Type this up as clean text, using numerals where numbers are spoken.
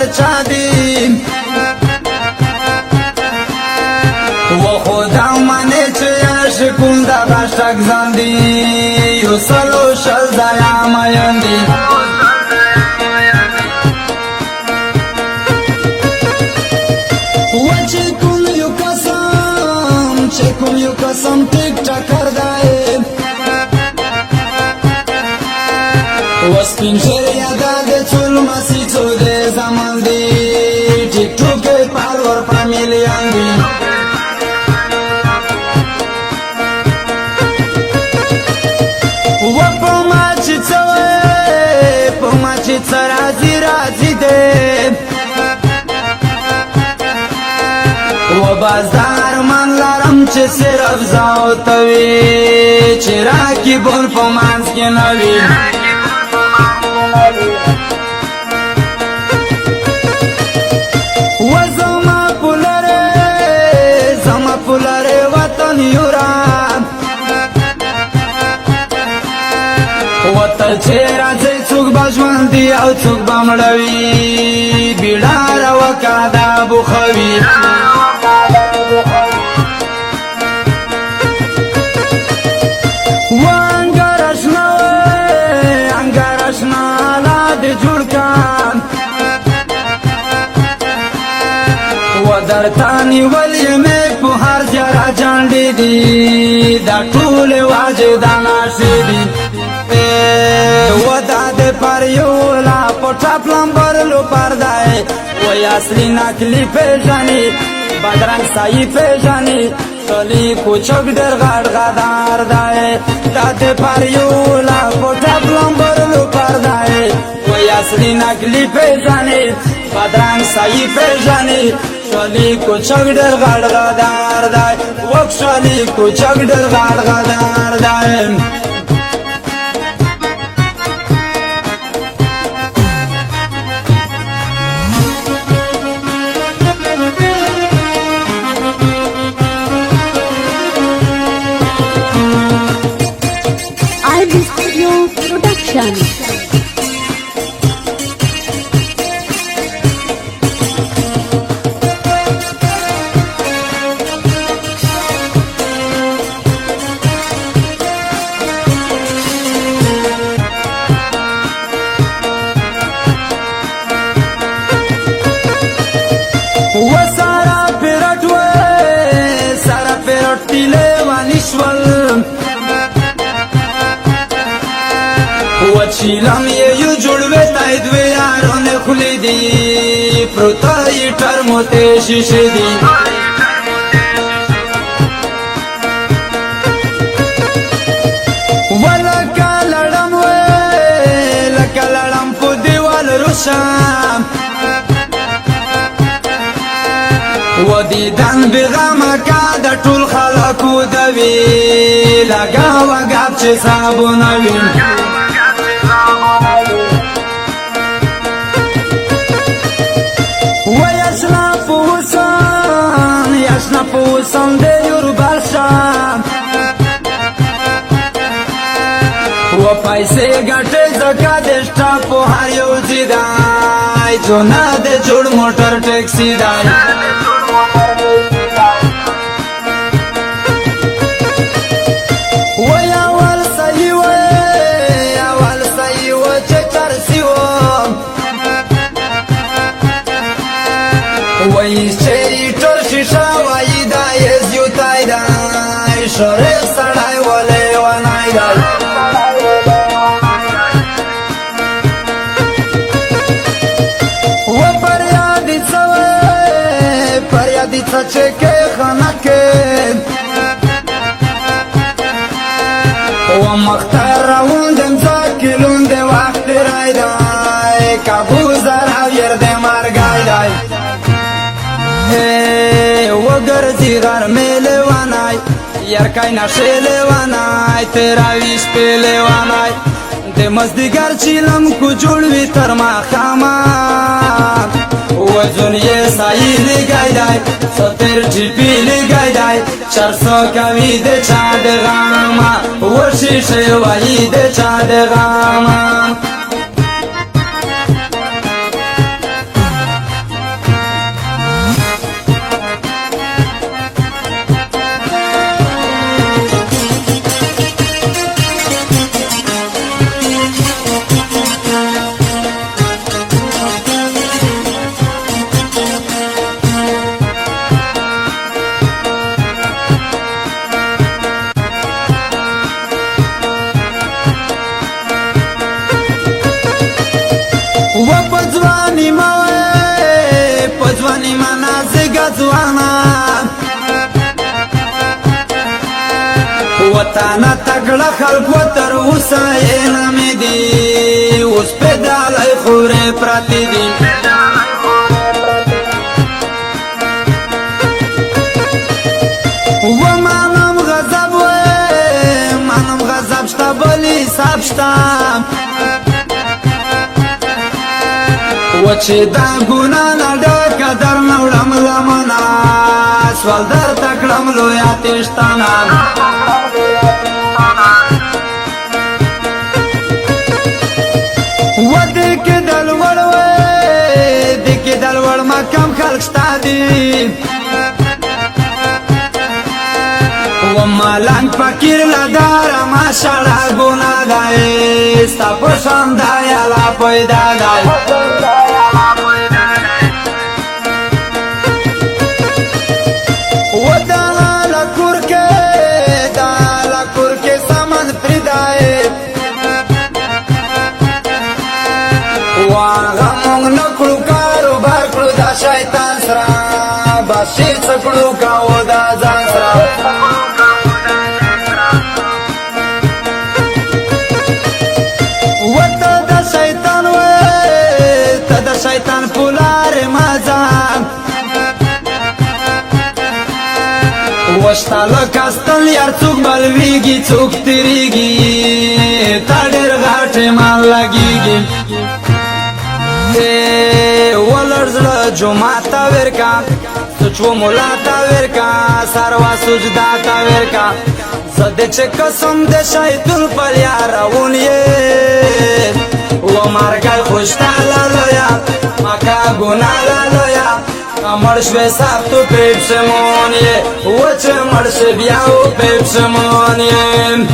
هر چا دی و خدا منی چه عاشقون دا عاشق زندی یو سلو شل زیا میندی و چه کوم یو قسم ټیک ټاکر دی و سپین ژیړ یادا د څول مسی څو د زمان دی ټیک ټوک پالور فامیلیان دی و په ما چې څه په ما چې څه راځي راځي دی و بازار من لرم چې صرف زاو توی چې راکی بول په مانس کې نوی و زما پولره وطن یورا وطن چې راځي څوک به ژوندي او څوک به مړوي بیړاره وکړه دا بوخوي درتانی ولی میں پوہر جرا جانڈی دی دا ٹول واجه دا ناشی دی و دا دے پر یولا پوٹا پلمبر لو پردائے وی اصلی نکلی پیجانی بدرنگ سائی پیجانی تلی کوچک در غڑ غدار دائے دا دے پر یولا پوٹا پلمبر لو پردائے وی اصلی نکلی پیجانی بدرنگ سائی پیجانی شالی کوچک در غړ غدار دی وک شالی کوچک در غړ غدار دی IB Studio Production. وچیلم یو جوړوي تای دوی یارونه خلی دی پروتای ټرموته شیشه دی ولکه لړم په دیوال روشم و دیدن بغمه کا د ټول خلکو دوی لګا وګاب چې صابونه وین پوسم د یوربل شام و پیسې ګټې زکه د سټاپ په هر یو ځای جونا د جوړ موټر ټیکسي دی و اول صحیح و چې ترسي و وای چې ټول شیشه وای دا یو تای دا شریف سړی ولې ونای دا و پریادی څه چې کې خانه کې و مختار راوندم ځکلون د وخت رای دا کابو زرا یر د مرګای دی وگرزی غرمی لیوانای یرکای نشی لیوانای تیراویش پی لیوانای د مزدیگر چیلم کو جوړوي تر ما خاما وزن یې سای لګای دی ستر ټیپی لګای دی 400 کوي د چا د غاما وشي شي وای د چا د غاما ځوانا وطانا تکړه خلکو تر اوسه علم دي اوس پیدالی خورې پراته دي ومانم غضب مانم غضب شتا بلی حساب شتا وچه دا گنا نډکه در نوړم لمنا سوال در تکړم لویا تشتانا و دکې دلوړ دکې دلوړ ما کم خلق شتا دي و مالنګ فقیر لدار ما شړه ګنا دی ستا په شان دا یالا پیدا دی و دا لکور کې سامان پریدای و هغه مونږ نکړو کاروبار کړو دا شیطان سره باشي څکړو کاو دا ځان سره شیطان پولار مازان وشتا لکستن یار څوک بلویږي څوک تیریږي تا ډېر غاټې مان لګیږي ولړ زړه جومات ته ورکا سوچو مولا ته ورکا ساروا سجدا ته ورکا زده چې قسم د شیطان پر یارون یې و مرګای خوشتاله لویا مکا گنا لویا مرشوی ساختو پیپشمونیه و چه مرش بیاو پیپشمونیه